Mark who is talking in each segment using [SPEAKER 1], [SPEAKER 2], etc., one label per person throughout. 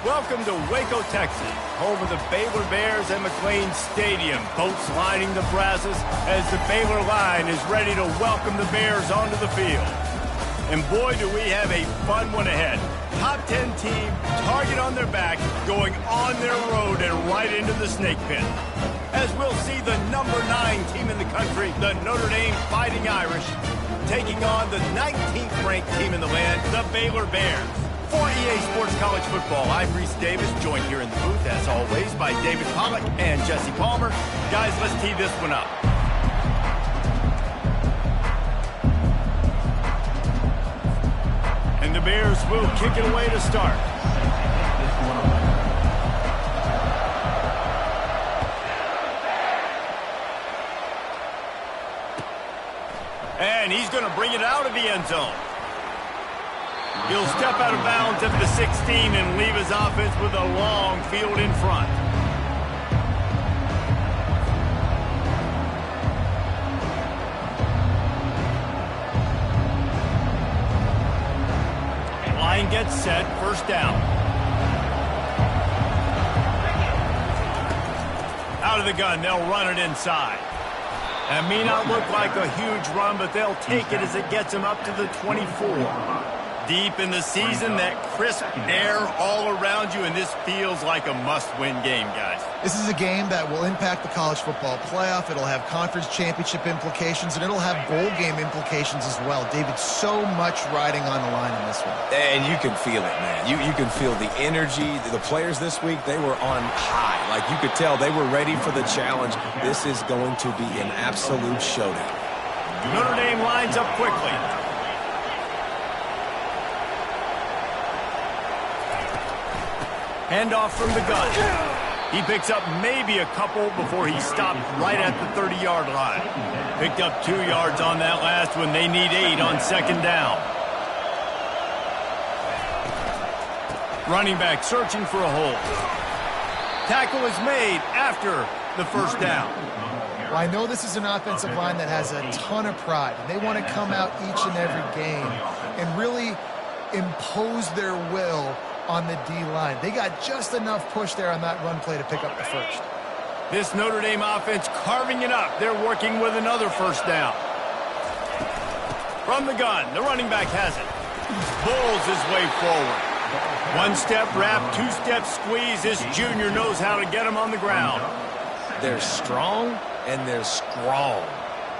[SPEAKER 1] Welcome to Waco, Texas, home of the Baylor Bears and McLean Stadium. Boats lining the brasses as the Baylor line is ready to welcome the Bears onto the field. And boy, do we have a fun one ahead. Top 10 team, target on their back, going on their road and right into the snake pit. As we'll see the number 9 team in the country, the Notre Dame Fighting Irish, taking on the 19th ranked team in the land, the Baylor Bears. For EA Sports College Football, I'm Reese Davis, joined here in the booth, as always, by David Pollack and Jesse Palmer. Guys, let's tee this one up. And the Bears will kick it away to start. And he's going to bring it out of the end zone. He'll step out of bounds at the 16 and leave his offense with a long field in front. Line gets set, first down. Out of the gun, they'll run it inside. That may not look like a huge run, but they'll take it as it gets them up to the 24. Deep in the season, that crisp air all around you, and this feels like a must-win game, guys.
[SPEAKER 2] This is a game that will impact the college football playoff. It'll have conference championship implications, and it'll have bowl game implications as well. David, so much riding on the line in this one.
[SPEAKER 3] And you can feel it, man. You can feel the energy. The players this week, they were on high. Like, you could tell they were ready for the challenge. This is going to be an absolute showdown.
[SPEAKER 1] Notre Dame lines up quickly. Handoff from the gun. He picks up maybe a couple before he stopped right at the 30-yard line. Picked up 2 yards on that last one. They need 8 on second down. Running back searching for a hole. Tackle is made after the first down.
[SPEAKER 2] Well, I know this is an offensive line that has a ton of pride, and they want to come out each and every game and really impose their will on the D-line. They got just enough push there on that run play to pick up the first.
[SPEAKER 1] This Notre Dame offense carving it up. They're working with another first down. From the gun, the running back has it. Bulls his way forward. 1-step wrap, 2-step squeeze. This junior knows how to get him on the ground.
[SPEAKER 3] They're strong and they're strong.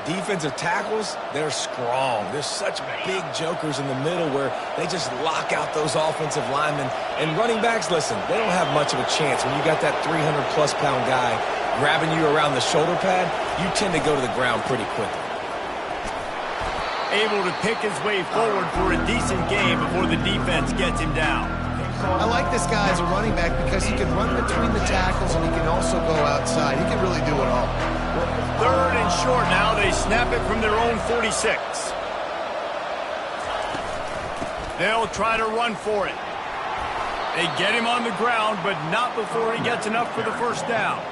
[SPEAKER 3] Defensive tackles, they're strong. There's such big jokers in the middle where they just lock out those offensive linemen. And running backs, listen, they don't have much of a chance. When you got that 300-plus-pound guy grabbing you around the shoulder pad, you tend to go to the ground pretty quickly.
[SPEAKER 1] Able to pick his way forward for a decent game before the defense gets him down.
[SPEAKER 2] I like this guy as a running back because he can run between the tackles and he can also go outside. He can really do it all.
[SPEAKER 1] Third and short now. They snap it from their own 46. They'll try to run for it. They get him on the ground, but not before he gets enough for the first down.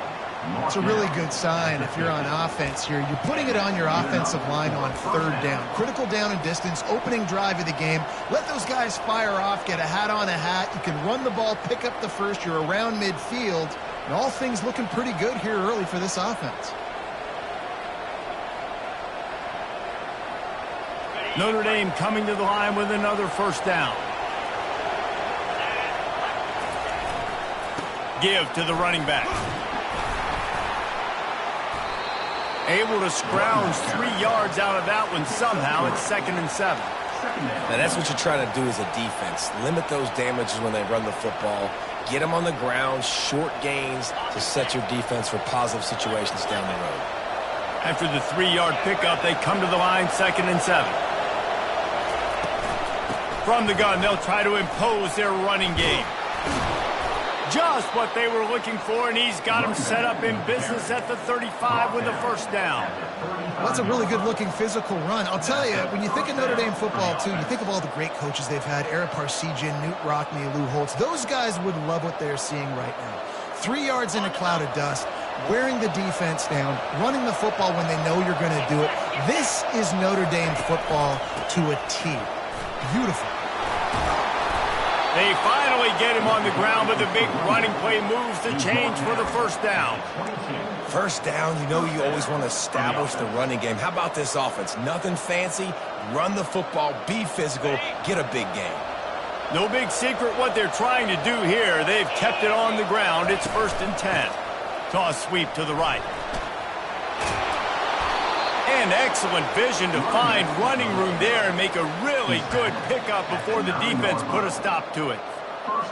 [SPEAKER 2] It's a really good sign if you're on offense here. You're putting it on your offensive line on third down. Critical down and distance, opening drive of the game. Let those guys fire off, get a hat on a hat. You can run the ball, pick up the first. You're around midfield. And all things looking pretty good here early for this offense.
[SPEAKER 1] Notre Dame coming to the line with another first down. Give to the running back. Able to scrounge 3 yards out of that one somehow. It's 2nd and 7.
[SPEAKER 3] Now, that's what you're trying to do as a defense. Limit those damages when they run the football. Get them on the ground, short gains to set your defense for positive situations down the road.
[SPEAKER 1] After the 3-yard pickup, they come to the line, 2nd and 7. From the gun, they'll try to impose their running game. Just what they were looking for, and he's got him set up in business at the 35 with the first down.
[SPEAKER 2] Well, that's a really good-looking physical run. I'll tell you, when you think of Notre Dame football, too, you think of all the great coaches they've had, Eric Parsegian, Newt Rockne, Lou Holtz. Those guys would love what they're seeing right now. 3 yards in a cloud of dust, wearing the defense down, running the football when they know you're going to do it. This is Notre Dame football to a T. Beautiful.
[SPEAKER 1] They finally get him on the ground, but the big running play moves the change for the first down.
[SPEAKER 3] First down, you know you always want to establish the running game. How about this offense? Nothing fancy. Run the football, be physical, get a big gain.
[SPEAKER 1] No big secret what they're trying to do here. They've kept it on the ground. It's 1st and 10. Toss sweep to the right. And excellent vision to find running room there and make a really good pickup before the defense put a stop to it.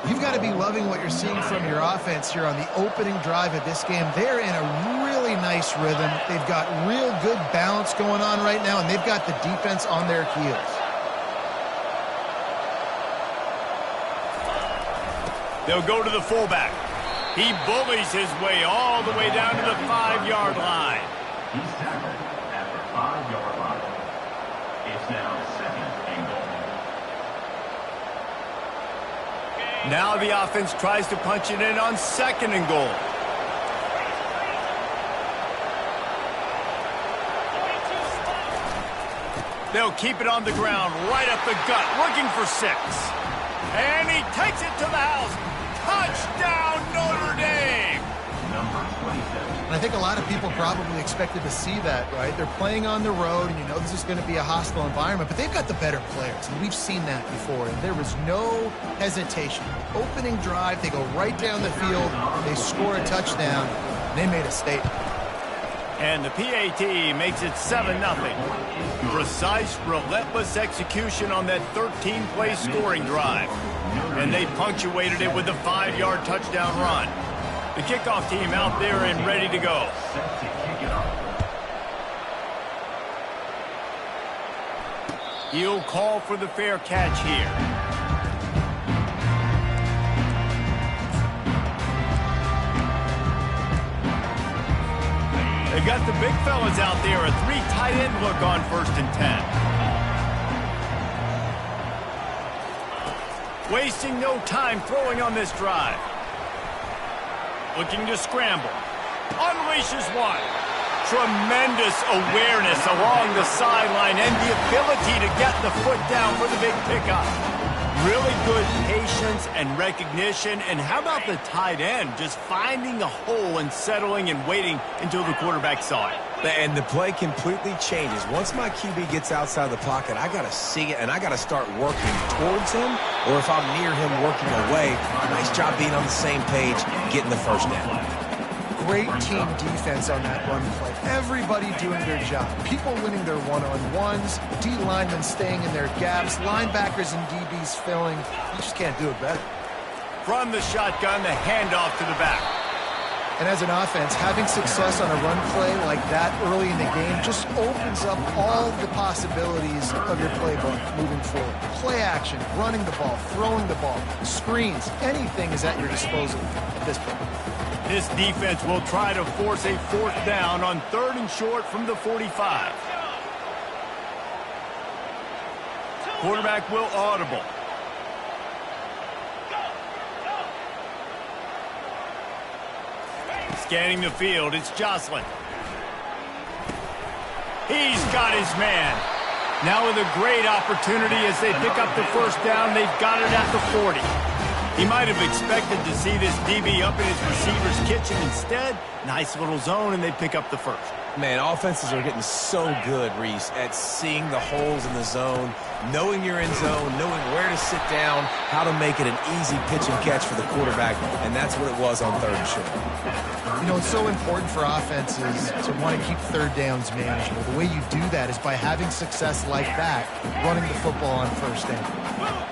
[SPEAKER 2] You've got to be loving what you're seeing from your offense here on the opening drive of this game. They're in a really nice rhythm. They've got real good balance going on right now, and they've got the defense on their heels.
[SPEAKER 1] They'll go to the fullback. He bullies his way all the way down to the 5-yard line.
[SPEAKER 4] He's tackled at the 5-yard line. It's now 2nd and goal.
[SPEAKER 1] Now the offense tries to punch it in on 2nd and goal. They'll keep it on the ground, right up the gut, looking for 6. And he takes it to the house. Touchdown, Notre Dame!
[SPEAKER 2] And I think a lot of people probably expected to see that, right? They're playing on the road, and you know this is going to be a hostile environment, but they've got the better players, and we've seen that before, and there was no hesitation. Opening drive, they go right down the field, they score a touchdown, and they made a statement.
[SPEAKER 1] And the PAT makes it 7-0. Precise, relentless execution on that 13-play scoring drive. And they punctuated it with a 5-yard touchdown run. The kickoff team out there and ready to go. He'll call for the fair catch here. They've got the big fellas out there, a 3 tight end look on 1st and 10. Wasting no time throwing on this drive. Looking to scramble. Unleashes one. Tremendous awareness along the sideline and the ability to get the foot down for the big pickup. Really good patience and recognition. And how about the tight end just finding the hole and settling and waiting until the quarterback saw it?
[SPEAKER 3] And the play completely changes. Once my QB gets outside the pocket, I got to see it, and I got to start working towards him, or if I'm near him, working away. Nice job being on the same page, getting the first down.
[SPEAKER 2] Great team defense on that run play. Everybody doing their job. People winning their one-on-ones, D linemen staying in their gaps, linebackers and DBs filling. You just can't do it better.
[SPEAKER 1] From the shotgun, the handoff to the back.
[SPEAKER 2] And as an offense, having success on a run play like that early in the game just opens up all the possibilities of your playbook moving forward. Play action, running the ball, throwing the ball, screens, anything is at your disposal at this point.
[SPEAKER 1] This defense will try to force a 4th down on 3rd and short from the 45. Quarterback will audible. Scanning the field, it's Jocelyn. He's got his man. Now with a great opportunity as they pick up the first down, they've got it at the 40. He might have expected to see this DB up in his receiver's kitchen. Instead, nice little zone, and they pick up the first.
[SPEAKER 3] Man, offenses are getting so good, Reese, at seeing the holes in the zone, knowing you're in zone, knowing where to sit down, how to make it an easy pitch and catch for the quarterback, and that's what it was on 3rd and short.
[SPEAKER 2] You know, it's so important for offenses to want to keep 3rd downs manageable. The way you do that is by having success like that, running the football on 1st down.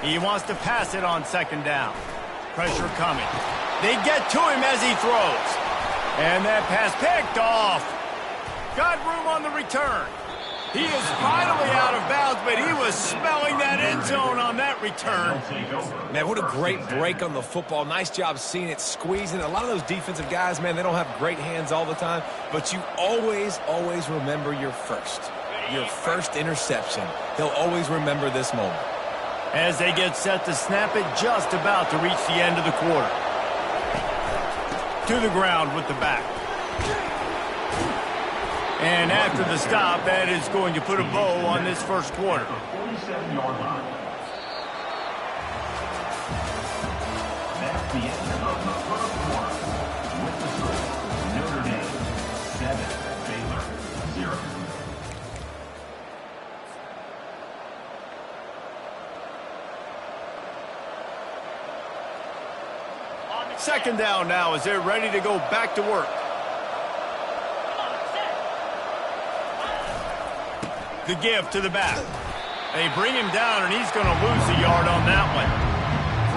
[SPEAKER 1] He wants to pass it on 2nd down. Pressure coming. They get to him as he throws. And that pass picked off. Got room on the return. He is finally out of bounds, but he was smelling that end zone on that return.
[SPEAKER 3] Man, what a great break on the football. Nice job seeing it, squeezing. A lot of those defensive guys, man, they don't have great hands all the time, but you always, always remember your first. your first interception. He'll always remember this moment.
[SPEAKER 1] As they get set to snap it, just about to reach the end of the quarter. To the ground with the back. And after the stop, that is going to put a bow on this first quarter.
[SPEAKER 4] 47-yard line. That's the end of the first quarter. With the score, Notre Dame 7, Baylor 0.
[SPEAKER 1] Second down now as they're ready to go back to work. The give to the back. They bring him down, and he's going to lose a yard on that one.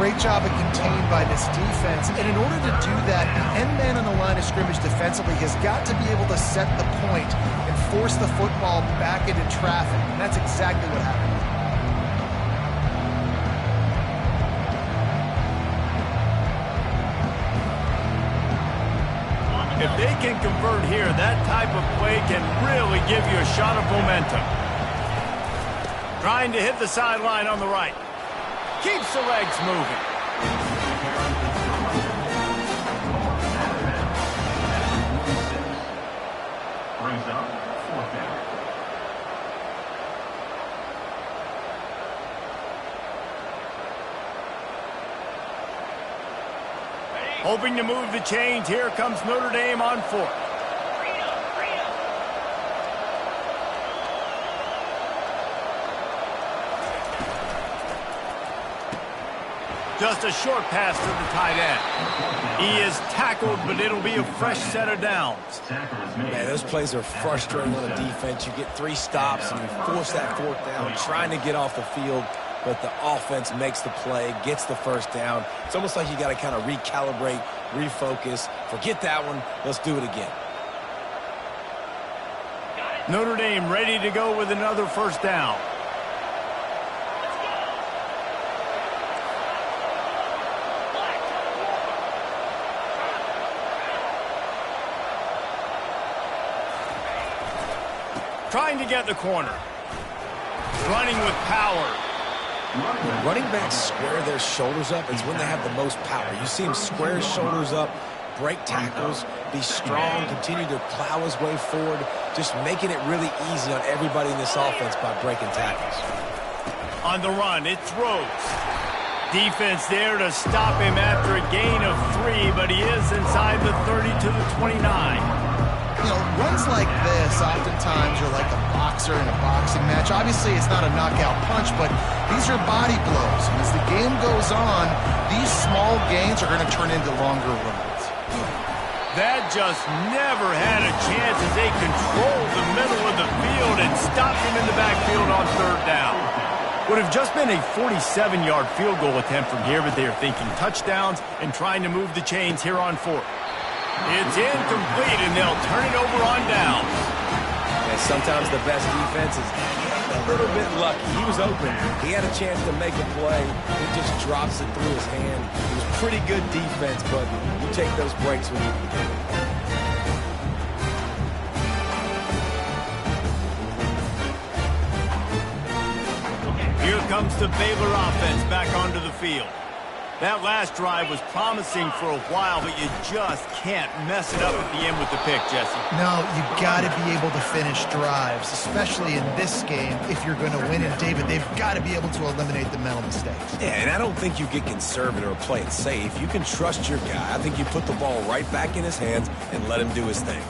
[SPEAKER 2] Great job of contained by this defense. And in order to do that, the end man on the line of scrimmage defensively has got to be able to set the point and force the football back into traffic. And that's exactly what happened.
[SPEAKER 1] If they can convert here, that type of play can really give you a shot of momentum. Trying to hit the sideline on the right. Keeps the legs moving.
[SPEAKER 4] Brings up 4th down.
[SPEAKER 1] Hoping to move the chains. Here comes Notre Dame on 4th. Just a short pass to the tight end. He is tackled, but it'll be a fresh set of downs.
[SPEAKER 3] Man, those plays are frustrating on the defense. You get 3 stops and you force that 4th down, trying to get off the field, but the offense makes the play, gets the first down. It's almost like you got to kind of recalibrate, refocus. Forget that one. Let's do it again.
[SPEAKER 1] Notre Dame ready to go with another first down. Trying to get the corner. Running with power.
[SPEAKER 3] When running backs square their shoulders up, it's when they have the most power. You see him square his shoulders up, break tackles, be strong, continue to plow his way forward, just making it really easy on everybody in this offense by breaking tackles.
[SPEAKER 1] On the run, it throws. Defense there to stop him after a gain of 3, but he is inside the 30 to the 29.
[SPEAKER 2] You know, runs like this oftentimes are like a boxer in a boxing match. Obviously, it's not a knockout punch, but these are body blows. And as the game goes on, these small gains are going to turn into longer runs.
[SPEAKER 1] That just never had a chance as they controlled the middle of the field and stopped him in the backfield on 3rd down. Would have just been a 47-yard field goal attempt from here, but they are thinking touchdowns and trying to move the chains here on 4th. It's incomplete, and they'll turn it over on downs.
[SPEAKER 3] And sometimes the best defense is a little bit lucky. He was open. He had a chance to make a play. He just drops it through his hand. It was pretty good defense, but you take those breaks when you can.
[SPEAKER 1] Here comes the Baylor offense back onto the field. That last drive was promising for a while, but you just can't mess it up at the end with the pick, Jesse.
[SPEAKER 2] No, you've got to be able to finish drives, especially in this game if you're going to win. And, David, they've got to be able to eliminate the mental mistakes.
[SPEAKER 3] Yeah, and I don't think you get conservative or play it safe. You can trust your guy. I think you put the ball right back in his hands and let him do his thing.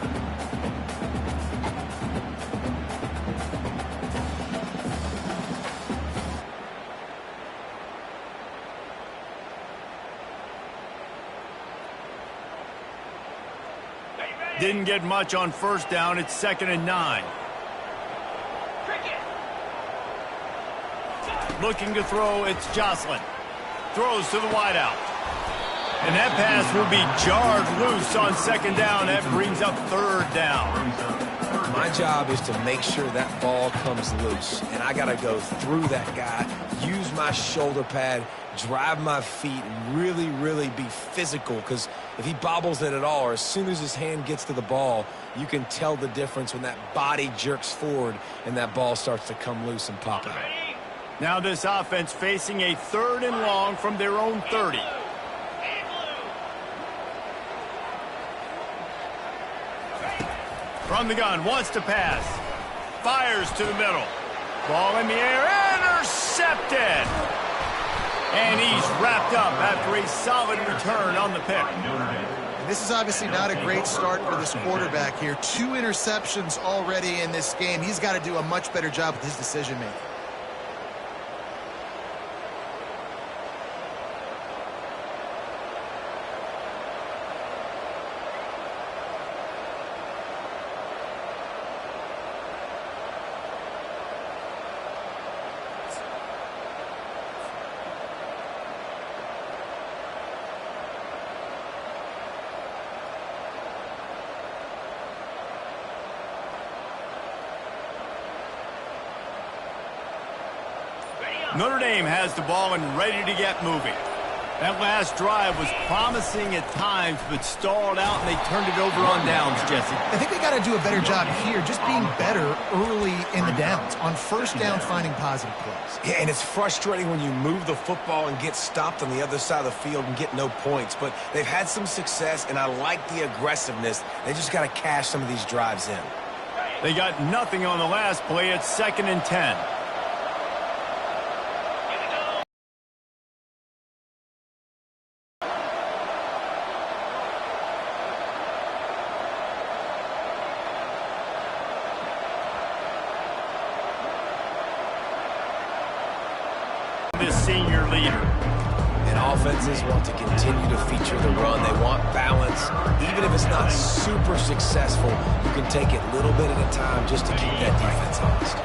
[SPEAKER 1] Didn't get much on 1st down. It's 2nd and 9. Looking to throw, it's Jocelyn. Throws to the wideout. And that pass will be jarred loose on 2nd down. That brings up 3rd down.
[SPEAKER 3] My job is to make sure that ball comes loose. And I got to go through that guy, use my shoulder pad, drive my feet and really, really be physical, because if he bobbles it at all, or as soon as his hand gets to the ball, you can tell the difference when that body jerks forward and that ball starts to come loose and pop out.
[SPEAKER 1] Now this offense facing a 3rd and long from their own 30. From the gun, wants to pass. Fires to the middle. Ball in the air, intercepted. And he's wrapped up after a solid return on the pick.
[SPEAKER 2] And this is obviously not a great start for this quarterback here. 2 interceptions already in this game. He's got to do a much better job with his decision-making.
[SPEAKER 1] Notre Dame has the ball and ready to get moving. That last drive was promising at times, but stalled out, and they turned it over on downs, Jesse.
[SPEAKER 2] I think they got to do a better job here, just being better early in the downs. On first down, finding positive plays.
[SPEAKER 3] Yeah, and it's frustrating when you move the football and get stopped on the other side of the field and get no points. But they've had some success, and I like the aggressiveness. They just got to cash some of these drives in.
[SPEAKER 1] They got nothing on the last play. It's 2nd and 10. This senior leader.
[SPEAKER 3] And offenses want to continue to feature the run. They want balance. Even if it's not super successful, you can take it little bit at a time just to keep that defense honest.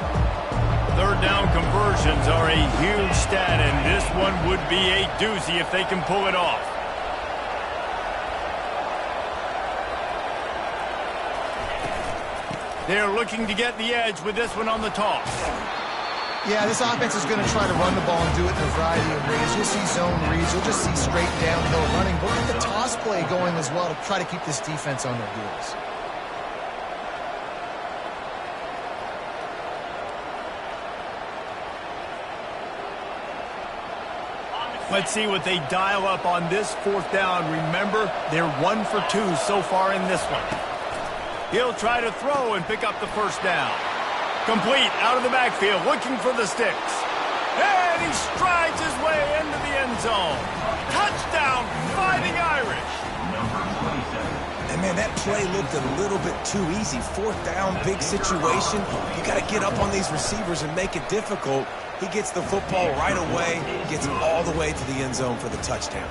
[SPEAKER 1] 3rd down conversions are a huge stat, and this one would be a doozy if they can pull it off. They're looking to get the edge with this one on the toss.
[SPEAKER 2] Yeah, this offense is going to try to run the ball and do it in a variety of ways. You'll see zone reads. You'll just see straight downhill running. But look at the toss play going as well to try to keep this defense on their heels.
[SPEAKER 1] Let's see what they dial up on this 4th down. Remember, they're 1 for 2 so far in this one. He'll try to throw and pick up the 1st down. Complete out of the backfield, looking for the sticks. And he strides his way into the end zone. Touchdown, Fighting Irish.
[SPEAKER 3] And man, that play looked a little bit too easy. 4th down, big situation. You got to get up on these receivers and make it difficult. He gets the football right away, gets all the way to the end zone for the touchdown.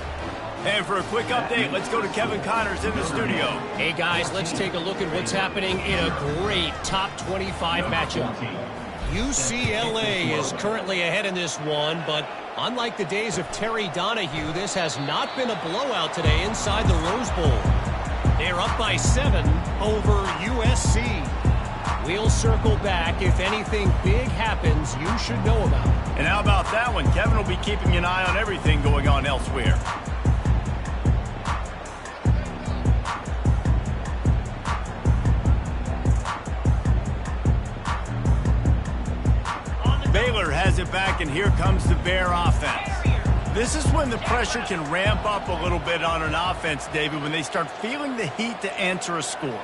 [SPEAKER 1] And for a quick update, let's go to Kevin Connors in the studio.
[SPEAKER 5] Hey, guys, let's take a look at what's happening in a great top 25 matchup. UCLA is currently ahead in this one, but unlike the days of Terry Donahue, this has not been a blowout today inside the Rose Bowl. They're up by 7 over USC. We'll circle back. If anything big happens, you should know about it.
[SPEAKER 1] And how about that one? Kevin will be keeping an eye on everything going on elsewhere. Baylor has it back, and here comes the Bear offense. This is when the pressure can ramp up a little bit on an offense, David, when they start feeling the heat to answer a score.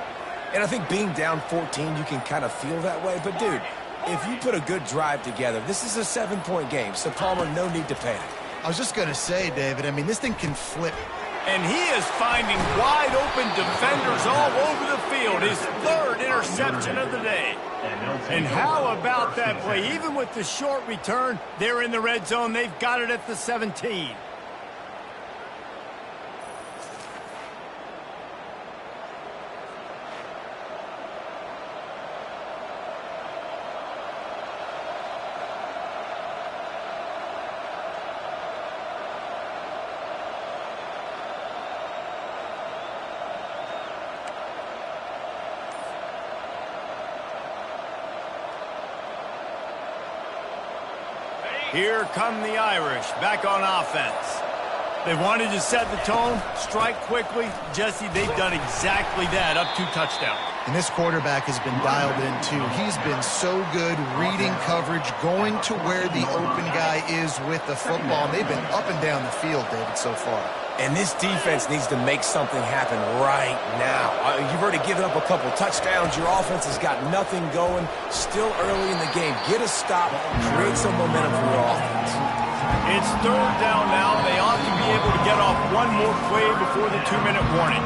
[SPEAKER 3] And I think being down 14, you can kind of feel that way. But, dude, if you put a good drive together, this is a 7-point game. So, Palmer, no need to panic.
[SPEAKER 2] I was just going to say, David, I mean, this thing can flip.
[SPEAKER 1] And he is finding wide-open defenders all over the field. His 3rd interception of the day. And how about that play? Even with the short return, they're in the red zone. They've got it at the 17. Here come the Irish back on offense. They wanted to set the tone, strike quickly. Jesse, they've done exactly that, up 2 touchdowns.
[SPEAKER 2] And this quarterback has been dialed in, too. He's been so good reading coverage, going to where the open guy is with the football. They've been up and down the field, David, so far.
[SPEAKER 3] And this defense needs to make something happen right now. You've already given up a couple touchdowns. Your offense has got nothing going. Still early in the game. Get a stop. Create some momentum for your offense.
[SPEAKER 1] It's 3rd down now. They ought to be able to get off one more play before the 2-minute warning.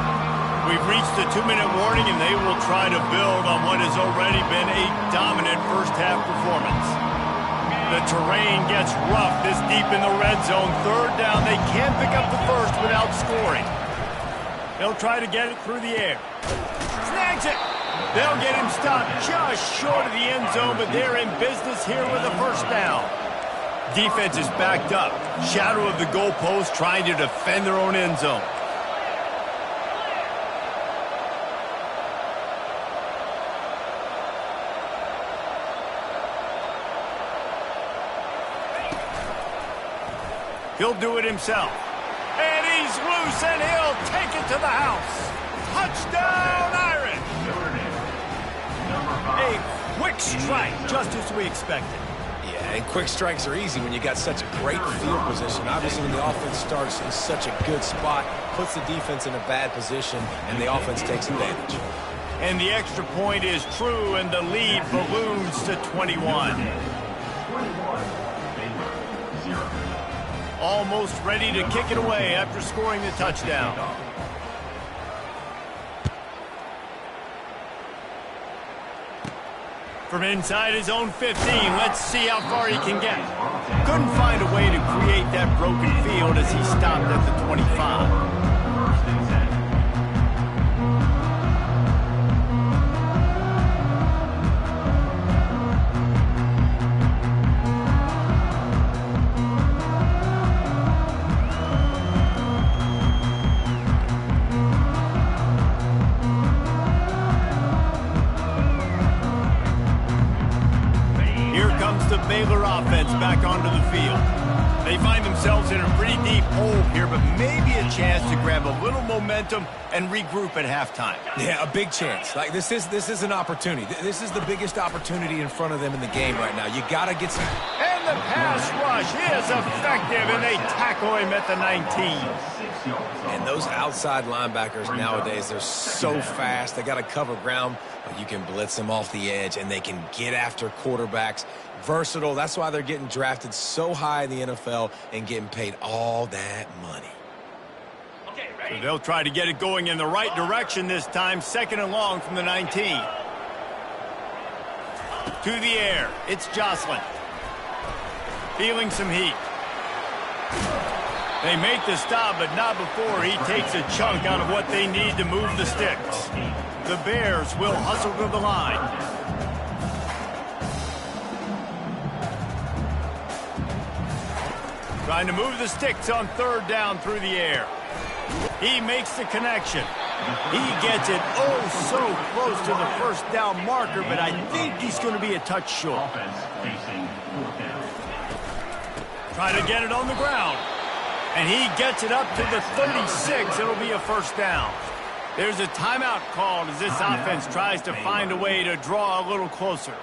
[SPEAKER 1] We've reached the 2-minute warning, and they will try to build on what has already been a dominant first-half performance. The terrain gets rough this deep in the red zone. 3rd down. They can't pick up the first without scoring. They'll try to get it through the air. Snags it. They'll get him stopped just short of the end zone, but they're in business here with a first down. Defense is backed up. Shadow of the goalpost, trying to defend their own end zone. He'll do it himself. And he's loose, and he'll take it to the house. Touchdown, Irish! A quick strike, just as we expected.
[SPEAKER 3] Yeah, and quick strikes are easy when you got such a great field position. Obviously, when the offense starts in such a good spot, puts the defense in a bad position, and the offense takes advantage.
[SPEAKER 1] And the extra point is true, and the lead balloons to 21. Almost ready to kick it away after scoring the touchdown. From inside his own 15, let's see how far he can get. Couldn't find a way to create that broken field as he stopped at the 25. Baylor offense back onto the field. They find themselves in a pretty deep hole here, but maybe a chance to grab a little momentum and regroup at halftime.
[SPEAKER 3] Yeah, a big chance. Like this is an opportunity. This is the biggest opportunity in front of them in the game right now. You got to get some.
[SPEAKER 1] And the pass rush is effective, and they tackle him at the 19.
[SPEAKER 3] And those outside linebackers nowadays, they're so fast. They got to cover ground, but you can blitz them off the edge, and they can get after quarterbacks. Versatile. That's why they're getting drafted so high in the NFL and getting paid all that money.
[SPEAKER 1] So they'll try to get it going in the right direction this time. 2nd and long from the 19. To the air. It's Jocelyn. Feeling some heat. They make the stop, but not before he takes a chunk out of what they need to move the sticks. The Bears will hustle to the line. Trying to move the sticks on 3rd down through the air. He makes the connection. He gets it so close to the first down marker, but I think he's going to be a touch short. Try to get it on the ground. And he gets it up to the 36. It'll be a first down. There's a timeout called as this offense tries to find a way to draw a little closer.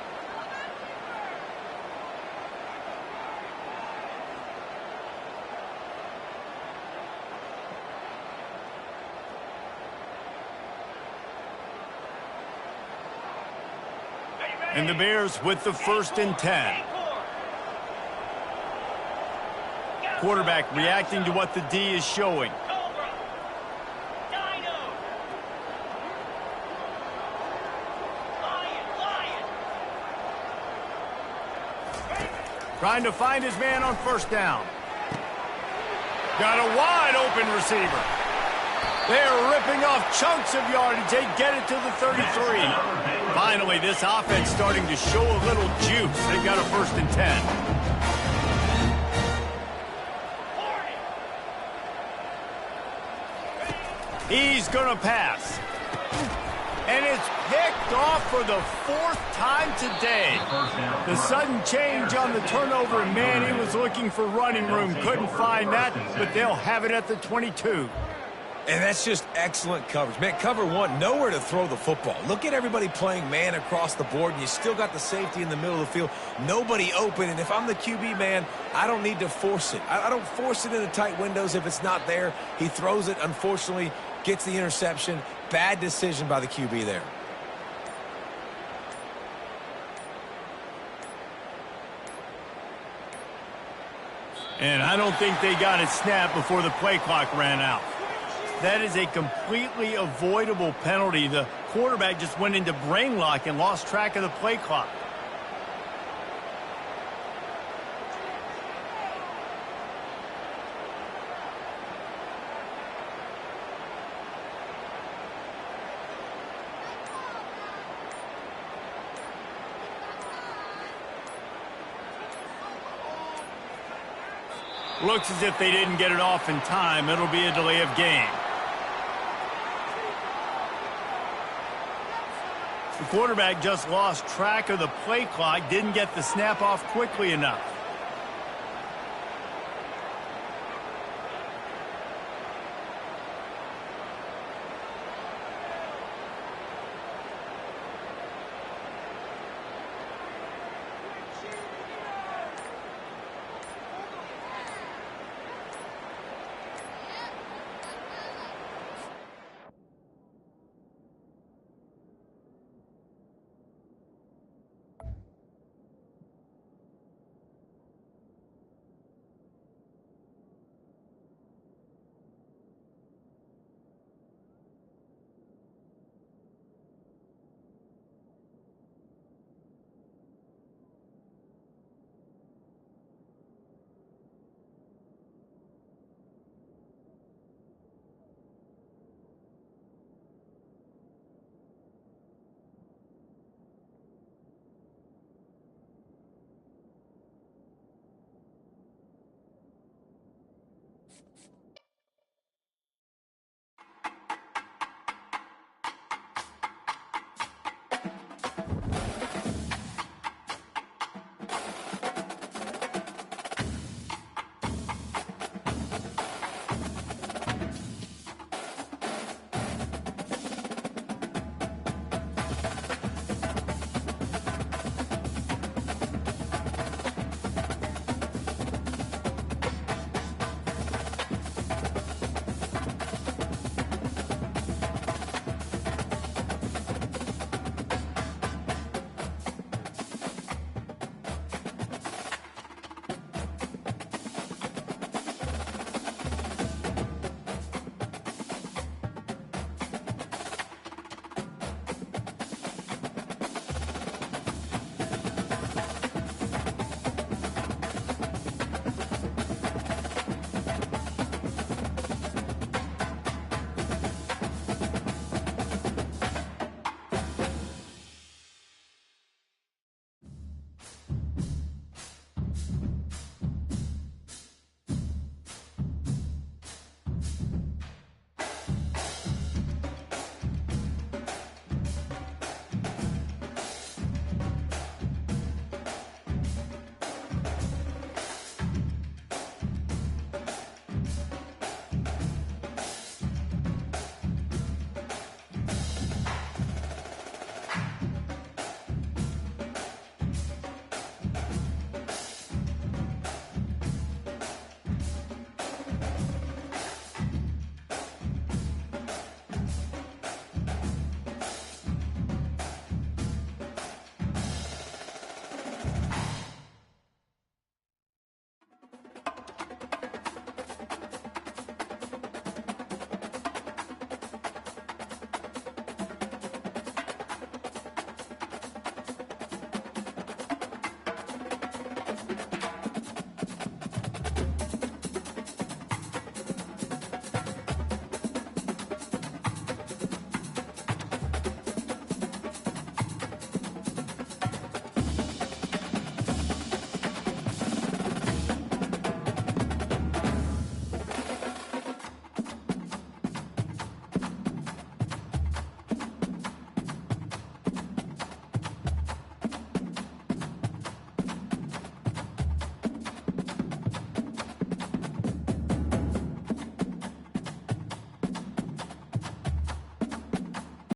[SPEAKER 1] And the Bears with the 1st and 10. Quarterback reacting to what the D is showing. Trying to find his man on 1st down. Got a wide open receiver. They're ripping off chunks of yardage. They get it to the 33. Finally, this offense starting to show a little juice. They've got a 1st and 10. He's going to pass. And it's picked off for the 4th time today. The sudden change on the turnover, and man, he was looking for running room. Couldn't find that, but they'll have it at the 22.
[SPEAKER 3] And that's just excellent coverage. Man, cover one, nowhere to throw the football. Look at everybody playing man across the board, and you still got the safety in the middle of the field. Nobody open, and if I'm the QB, man, I don't need to force it. I don't force it into tight windows if it's not there. He throws it, unfortunately, gets the interception. Bad decision by the QB there.
[SPEAKER 1] And I don't think they got it snapped before the play clock ran out. That is a completely avoidable penalty. The quarterback just went into brain lock and lost track of the play clock. Looks as if they didn't get it off in time. It'll be a delay of game. The quarterback just lost track of the play clock, didn't get the snap off quickly enough.